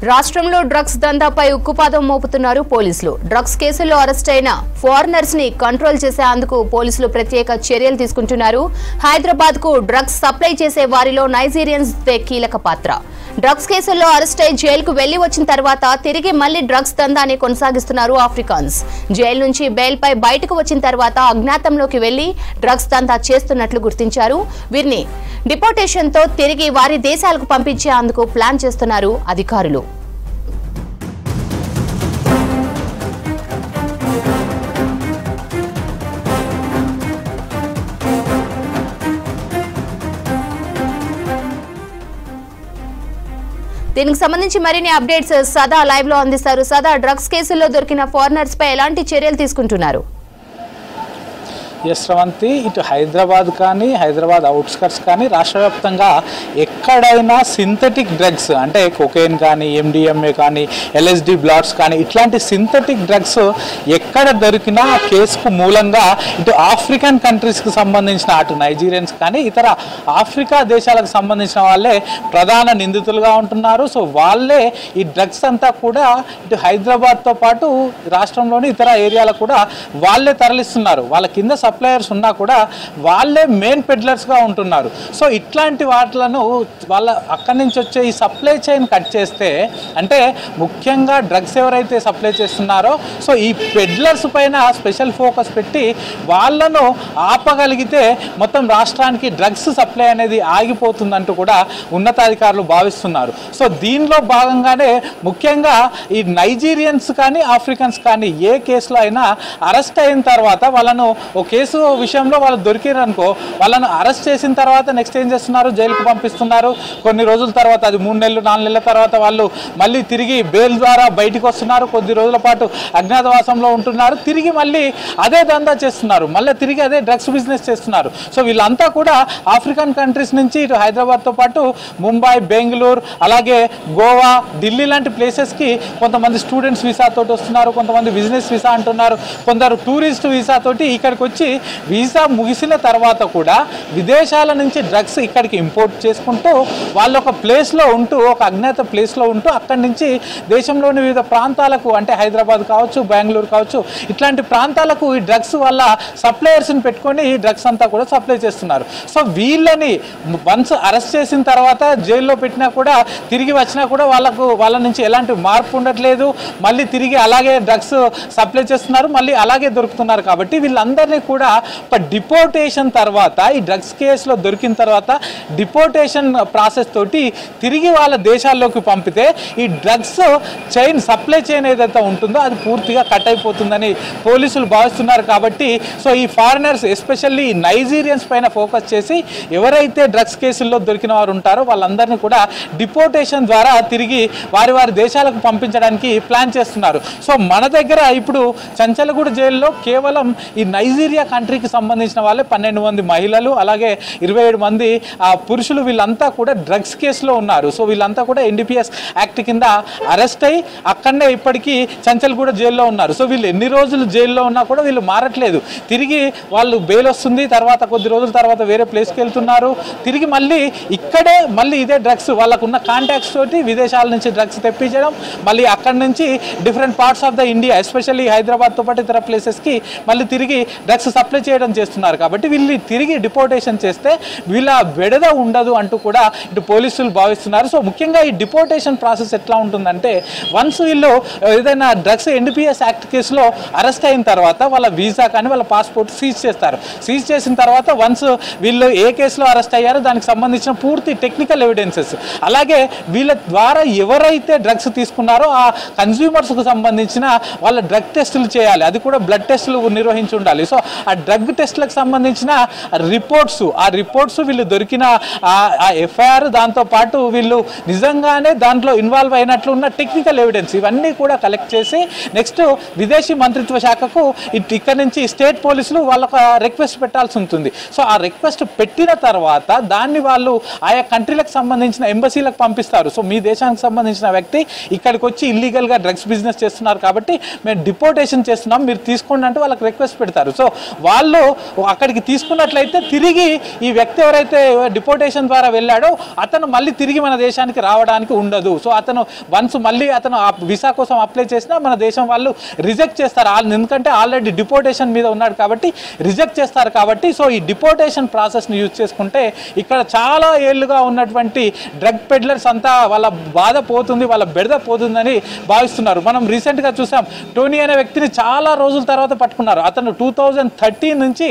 రాష్ట్రంలో డ్రగ్స్ దందాపై ఉక్కుపాదం మోపుతున్నారు పోలీసులు. డ్రగ్స్ కేసుల్లో అరెస్ట్ అయిన ఫారినర్స్ ని కంట్రోల్ చేసేందుకు పోలీసులు ప్రత్యేక చర్యలు తీసుకుంటున్నారు. హైదరాబాద్ కు డ్రగ్స్ సప్లై చేసే వారిలో నైజీరియన్స్ కీలక పాత్ర. డ్రగ్స్ కేసుల్లో అరెస్ట్ అయి జైలుకు వెళ్లి వచ్చిన తర్వాత తిరిగి మళ్లీ డ్రగ్స్ దందాన్ని కొనసాగిస్తున్నారు ఆఫ్రికన్స్. జైలు నుంచి బెయిల్ పై బయటకు వచ్చిన తర్వాత అజ్ఞాతంలోకి వెళ్లి డ్రగ్స్ దందా చేస్తున్నట్లు గుర్తించారు. వీరిని డిపోర్టేషన్ తో తిరిగి వారి దేశాలకు పంపించేందుకు ప్లాన్ చేస్తున్నారు అధికారులు. దీనికి సంబంధించి మరిన్ని అప్డేట్స్ సదా లైవ్ లో అందిస్తారు. సదా, డ్రగ్స్ కేసుల్లో దొరికిన ఫారినర్స్ పై ఎలాంటి చర్యలు తీసుకుంటున్నారు? ఎస్ శ్రవంతి, ఇటు హైదరాబాద్ కానీ హైదరాబాద్ అవుట్స్కట్స్ కానీ రాష్ట్ర వ్యాప్తంగా ఎక్కడైనా సింథటిక్ డ్రగ్స్ అంటే కొకైన్ కానీ ఎండిఎంఏ కానీ ఎల్ఎస్డి బ్లాట్స్ కానీ ఇట్లాంటి సింథటిక్ డ్రగ్స్ ఎక్కడ దొరికినా కేసుకు మూలంగా ఇటు ఆఫ్రికన్ కంట్రీస్కి సంబంధించిన అటు నైజీరియన్స్ కానీ ఇతర ఆఫ్రికా దేశాలకు సంబంధించిన వాళ్ళే ప్రధాన నిందితులుగా ఉంటున్నారు. సో వాళ్ళే ఈ డ్రగ్స్ అంతా కూడా ఇటు హైదరాబాద్తో పాటు రాష్ట్రంలోని ఇతర ఏరియాలకు కూడా వాళ్ళే తరలిస్తున్నారు. వాళ్ళ కింద సప్లయర్స్ ఉన్నా కూడా వాళ్ళే మెయిన్ పెడ్లర్స్గా ఉంటున్నారు. సో ఇట్లాంటి వాటిలను వాళ్ళ అక్కడి నుంచి వచ్చే ఈ సప్లై చైన్ కట్ చేస్తే, అంటే ముఖ్యంగా డ్రగ్స్ ఎవరైతే సప్లై చేస్తున్నారో సో ఈ పెడ్లర్స్ పైన స్పెషల్ ఫోకస్ పెట్టి వాళ్ళను ఆపగలిగితే మొత్తం రాష్ట్రానికి డ్రగ్స్ సప్లై అనేది ఆగిపోతుందంటూ కూడా ఉన్నతాధికారులు భావిస్తున్నారు. సో దీనిలో భాగంగానే ముఖ్యంగా ఈ నైజీరియన్స్ కానీ ఆఫ్రికన్స్ కానీ ఏ కేసులో అయినా అరెస్ట్ అయిన తర్వాత వాళ్ళను ఒక కేసు విషయంలో వాళ్ళు దొరికిరనుకో వాళ్ళను అరెస్ట్ చేసిన తర్వాత నెక్స్ట్ ఏం చేస్తున్నారు, జైలుకు పంపిస్తున్నారు. కొన్ని రోజుల తర్వాత, అది 3 నెలలు 4 నెలల తర్వాత వాళ్ళు మళ్ళీ తిరిగి బెయిల్ ద్వారా బయటకు వస్తున్నారు. కొద్ది రోజుల పాటు అజ్ఞాతవాసంలో ఉంటున్నారు. తిరిగి మళ్ళీ అదే దందా చేస్తున్నారు, మళ్ళీ తిరిగి అదే డ్రగ్స్ బిజినెస్ చేస్తున్నారు. సో వీళ్ళంతా కూడా ఆఫ్రికన్ కంట్రీస్ నుంచి ఇటు హైదరాబాద్తో పాటు ముంబై, బెంగళూరు, అలాగే గోవా, ఢిల్లీ లాంటి ప్లేసెస్కి కొంతమంది స్టూడెంట్స్ వీసాతోటి వస్తున్నారు, కొంతమంది బిజినెస్ వీసా అంటున్నారు, కొందరు టూరిస్ట్ వీసాతోటి ఇక్కడికి వచ్చి వీసా ముగిసిన తర్వాత కూడా విదేశాల నుంచి డ్రగ్స్ ఇక్కడికి ఇంపోర్ట్ చేసుకుంటూ వాళ్ళు ఒక ప్లేస్లో ఉంటూ, ఒక అజ్ఞాత ప్లేస్లో ఉంటూ అక్కడి నుంచి దేశంలోని వివిధ ప్రాంతాలకు, అంటే హైదరాబాద్ కావచ్చు, బెంగళూరు కావచ్చు, ఇట్లాంటి ప్రాంతాలకు ఈ డ్రగ్స్ వాళ్ళ సప్లయర్స్ని పెట్టుకొని ఈ డ్రగ్స్ అంతా కూడా సప్లై చేస్తున్నారు. సో వీళ్ళని వన్స్ అరెస్ట్ చేసిన తర్వాత జైల్లో పెట్టినా కూడా తిరిగి వచ్చినా కూడా వాళ్ళ నుంచి ఎలాంటి మార్పు ఉండట్లేదు. మళ్ళీ తిరిగి అలాగే డ్రగ్స్ సప్లై చేస్తున్నారు, మళ్ళీ అలాగే దొరుకుతున్నారు. కాబట్టి వీళ్ళందరినీ కూడా డిపోర్టేషన్ తర్వాత, ఈ డ్రగ్స్ కేసులో దొరికిన తర్వాత డిపోర్టేషన్ ప్రాసెస్ తోటి తిరిగి వాళ్ళ దేశాల్లోకి పంపితే ఈ డ్రగ్స్ చైన్, సప్లై చైన్ ఏదైతే ఉంటుందో అది పూర్తిగా కట్ అయిపోతుందని పోలీసులు భావిస్తున్నారు. కాబట్టి సో ఈ ఫారినర్స్ ఎస్పెషల్లీ నైజీరియన్స్ పైన ఫోకస్ చేసి ఎవరైతే డ్రగ్స్ కేసుల్లో దొరికిన వారు ఉంటారో వాళ్ళందరినీ కూడా డిపోర్టేషన్ ద్వారా తిరిగి వారి వారి దేశాలకు పంపించడానికి ప్లాన్ చేస్తున్నారు. సో మన దగ్గర ఇప్పుడు చంచలగూడ జైల్లో కేవలం ఈ నైజీరియా కంట్రీకి సంబంధించిన వాళ్ళే 12 మంది మహిళలు, అలాగే 27 మంది పురుషులు, వీళ్ళంతా కూడా డ్రగ్స్ కేసులో ఉన్నారు. సో వీళ్ళంతా కూడా ఎన్డీపీఎస్ యాక్ట్ కింద అరెస్ట్ అయ్యి అక్కడనే ఇప్పటికీ చంచల్గూడ జైల్లో ఉన్నారు. సో వీళ్ళు ఎన్ని రోజులు జైల్లో ఉన్నా కూడా వీళ్ళు మారట్లేదు. తిరిగి వాళ్ళు బెయిల్ వస్తుంది, తర్వాత కొద్ది రోజుల తర్వాత వేరే ప్లేస్కి వెళ్తున్నారు, తిరిగి మళ్ళీ ఇక్కడే మళ్ళీ ఇదే డ్రగ్స్, వాళ్ళకున్న కాంటాక్ట్స్ తోటి విదేశాల నుంచి డ్రగ్స్ తెప్పించడం, మళ్ళీ అక్కడి నుంచి different parts of the India especially హైదరాబాద్తో పాటు ఇతర ప్లేసెస్కి మళ్ళీ తిరిగి డ్రగ్స్ సప్లై చేయడం చేస్తున్నారు. కాబట్టి వీళ్ళు తిరిగి డిపోర్టేషన్ చేస్తే వీళ్ళ విడద ఉండదు అంటూ కూడా ఇటు పోలీసులు భావిస్తున్నారు. సో ముఖ్యంగా ఈ డిపోర్టేషన్ ప్రాసెస్ ఎట్లా ఉంటుందంటే, వన్స్ వీళ్ళు ఏదైనా డ్రగ్స్ ఎన్డీపీఎస్ యాక్ట్ కేసులో అరెస్ట్ అయిన తర్వాత వాళ్ళ వీసా కానీ వాళ్ళ పాస్పోర్ట్ సీజ్ చేస్తారు. సీజ్ చేసిన తర్వాత వన్స్ వీళ్ళు ఏ కేసులో అరెస్ట్ అయ్యారో దానికి సంబంధించిన పూర్తి టెక్నికల్ ఎవిడెన్సెస్, అలాగే వీళ్ళ ద్వారా ఎవరైతే డ్రగ్స్ తీసుకున్నారో ఆ కన్స్యూమర్స్కు సంబంధించిన వాళ్ళ డ్రగ్ టెస్టులు చేయాలి. అది కూడా బ్లడ్ టెస్టులు నిర్వహించి ఉండాలి. సో ఆ డ్రగ్ టెస్ట్లకు సంబంధించిన రిపోర్ట్స్ వీళ్ళు దొరికిన ఆ ఎఫ్ఐఆర్, దాంతోపాటు వీళ్ళు నిజంగానే దాంట్లో ఇన్వాల్వ్ అయినట్లు ఉన్న టెక్నికల్ ఎవిడెన్స్, ఇవన్నీ కూడా కలెక్ట్ చేసి నెక్స్ట్ విదేశీ మంత్రిత్వ శాఖకు ఇక్కడ నుంచి స్టేట్ పోలీసులు వాళ్ళకు రిక్వెస్ట్ పెట్టాల్సి ఉంటుంది. సో ఆ రిక్వెస్ట్ పెట్టిన తర్వాత దాన్ని వాళ్ళు ఆయా కంట్రీలకు సంబంధించిన ఎంబసీలకు పంపిస్తారు. సో మీ దేశానికి సంబంధించిన వ్యక్తి ఇక్కడికి వచ్చి ఇల్లీగల్గా డ్రగ్స్ బిజినెస్ చేస్తున్నారు కాబట్టి మేము డిపోర్టేషన్ చేస్తున్నాం, మీరు తీసుకోండి అంటే వాళ్ళకి రిక్వెస్ట్ పెడతారు. సో వాళ్ళు అక్కడికి తీసుకున్నట్లయితే తిరిగి ఈ వ్యక్తి ఎవరైతే డిపోర్టేషన్ ద్వారా వెళ్ళాడో అతను మళ్ళీ తిరిగి మన దేశానికి రావడానికి ఉండదు. సో అతను వన్స్ మళ్ళీ అతను వీసా కోసం అప్లై చేసినా మన దేశం వాళ్ళు రిజెక్ట్ చేస్తారు, ఎందుకంటే ఆల్రెడీ డిపోర్టేషన్ మీద ఉన్నాడు కాబట్టి రిజెక్ట్ చేస్తారు కాబట్టి. సో ఈ డిపోర్టేషన్ ప్రాసెస్ని యూజ్ చేసుకుంటే ఇక్కడ చాలా ఏళ్ళుగా ఉన్నటువంటి డ్రగ్ పెడ్లర్స్ అంతా వాళ్ళ బాధ పోతుంది, వాళ్ళ బెడద పోతుందని భావిస్తున్నారు. మనం రీసెంట్గా చూసాం, టోనీ అనే వ్యక్తిని చాలా రోజుల తర్వాత పట్టుకున్నారు. అతను 2013 నుంచి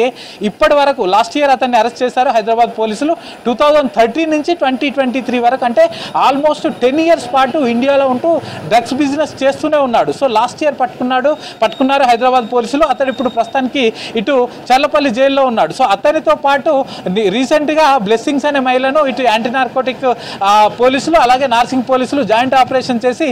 ఇప్పటి వరకు, లాస్ట్ ఇయర్ అతన్ని అరెస్ట్ చేశారు హైదరాబాద్ పోలీసులు. 2013 నుంచి 2023 వరకు, అంటే ఆల్మోస్ట్ 10 years పాటు ఇండియాలో ఉంటూ డ్రగ్స్ బిజినెస్ చేస్తూనే ఉన్నాడు. సో లాస్ట్ ఇయర్ పట్టుకున్నారు హైదరాబాద్ పోలీసులు. అతను ఇప్పుడు ప్రస్తుతానికి ఇటు చల్లపల్లి జైల్లో ఉన్నాడు. సో అతనితో పాటు రీసెంట్గా బ్లెస్సింగ్స్ అనే మహిళను ఇటు యాంటీ నార్కోటిక్ పోలీసులు అలాగే నార్సింగ్ పోలీసులు జాయింట్ ఆపరేషన్ చేసి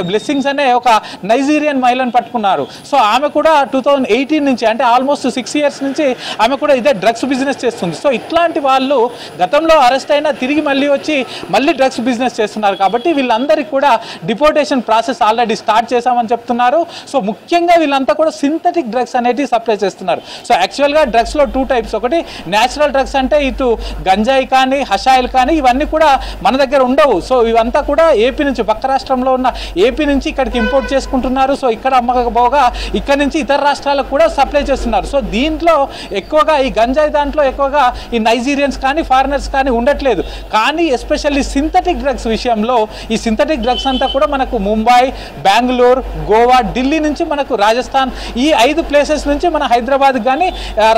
బ్లెస్సింగ్స్ అనే ఒక నైజీరియన్ మహిళను పట్టుకున్నారు. సో ఆమె కూడా 2018 నుంచి, అంటే ఆల్మోస్ట్ 6 years నుంచి ఆమె కూడా ఇదే డ్రగ్స్ బిజినెస్ చేస్తుంది. సో ఇట్లాంటి వాళ్ళు గతంలో అరెస్ట్ అయినా తిరిగి మళ్ళీ వచ్చి మళ్ళీ డ్రగ్స్ బిజినెస్ చేస్తున్నారు కాబట్టి వీళ్ళందరికీ కూడా డిపోర్టేషన్ ప్రాసెస్ ఆల్రెడీ స్టార్ట్ చేశామని చెప్తున్నారు. సో ముఖ్యంగా వీళ్ళంతా కూడా సింథటిక్ డ్రగ్స్ అనేవి సప్లై చేస్తున్నారు. సో యాక్చువల్గా డ్రగ్స్లో 2 types. ఒకటి న్యాచురల్ డ్రగ్స్, అంటే ఇటు గంజాయి కానీ హషాయిల్ కానీ ఇవన్నీ కూడా మన దగ్గర ఉండవు. సో ఇవంతా కూడా ఏపీ నుంచి, పక్క రాష్ట్రంలో ఉన్న ఏపీ నుంచి ఇక్కడికి ఇంపోర్ట్ చేసుకుంటున్నారు. సో ఇక్కడ అమ్మకపోగా ఇక్కడ నుంచి ఇతర రాష్ట్రాలకు కూడా సప్లై చేస్తున్నారు. సో దీంట్లో ఎక్కువగా ఈ గంజాయి దాంట్లో ఎక్కువగా ఈ నైజీరియన్స్ కానీ ఫారినర్స్ కానీ ఉండట్లేదు. కానీ ఎస్పెషల్లీ సింథటిక్ డ్రగ్స్ విషయంలో ఈ సింథటిక్ డ్రగ్స్ అంతా కూడా మనకు ముంబై, బెంగళూరు, గోవా, ఢిల్లీ నుంచి మనకు రాజస్థాన్, ఈ 5 places నుంచి మన హైదరాబాద్ కానీ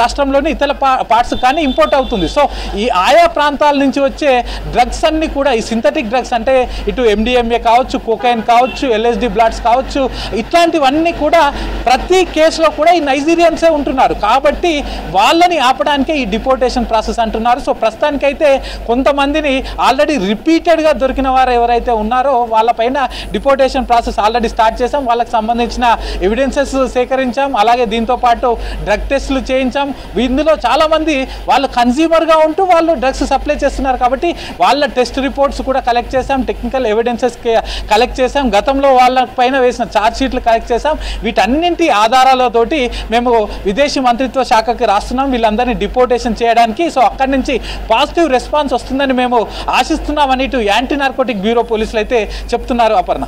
రాష్ట్రంలోని ఇతర పార్ట్స్ కానీ ఇంపోర్ట్ అవుతుంది. సో ఈ ఆయా ప్రాంతాల నుంచి వచ్చే డ్రగ్స్ అన్నీ కూడా ఈ సింథటిక్ డ్రగ్స్, అంటే ఇటు MDMA కావచ్చు, కోకైన్ కావచ్చు, LSD బ్లాట్స్ కావచ్చు, ఇట్లాంటివన్నీ కూడా ప్రతి కేసులో కూడా ఈ నైజీరియన్సే ఉంటున్నారు. కాబట్టి వాళ్ళని ఆపడానికే ఈ డిపోర్టేషన్ ప్రాసెస్ అంటున్నారు. సో ప్రస్తుతానికైతే కొంతమందిని ఆల్రెడీ రిపీటెడ్గా దొరికిన వారు ఎవరైతే ఉన్నారో వాళ్ళపైన డిపోర్టేషన్ ప్రాసెస్ ఆల్రెడీ స్టార్ట్ చేసాం. వాళ్ళకి సంబంధించిన ఎవిడెన్సెస్ సేకరించాం, అలాగే దీంతో పాటు డ్రగ్ టెస్టులు చేయించాం. ఇందులో చాలామంది వాళ్ళు కన్జ్యూమర్గా ఉంటూ వాళ్ళు డ్రగ్స్ సప్లై చేస్తున్నారు కాబట్టి వాళ్ళ టెస్ట్ రిపోర్ట్స్ కూడా కలెక్ట్ చేసాం, టెక్నికల్ ఎవిడెన్సెస్ కలెక్ట్ చేసాం, గతంలో వాళ్ళ పైన వేసిన ఛార్జ్ షీట్లు కలెక్ట్ చేసాం. వీటన్నింటి ఆధారాలతోటి మేము విదేశీ మంత్రిత్వ శాఖకి రాస్తున్నాం వీళ్ళందరినీ డిపోర్టేషన్ చేయడానికి. సో అక్కడి నుంచి పాజిటివ్ రెస్పాన్స్ వస్తుందని మేము ఆశిస్తున్నామని ఇటు యాంటీ నార్కోటిక్ బ్యూరో పోలీసులు అయితే చెప్తున్నారు. అపర్ణ.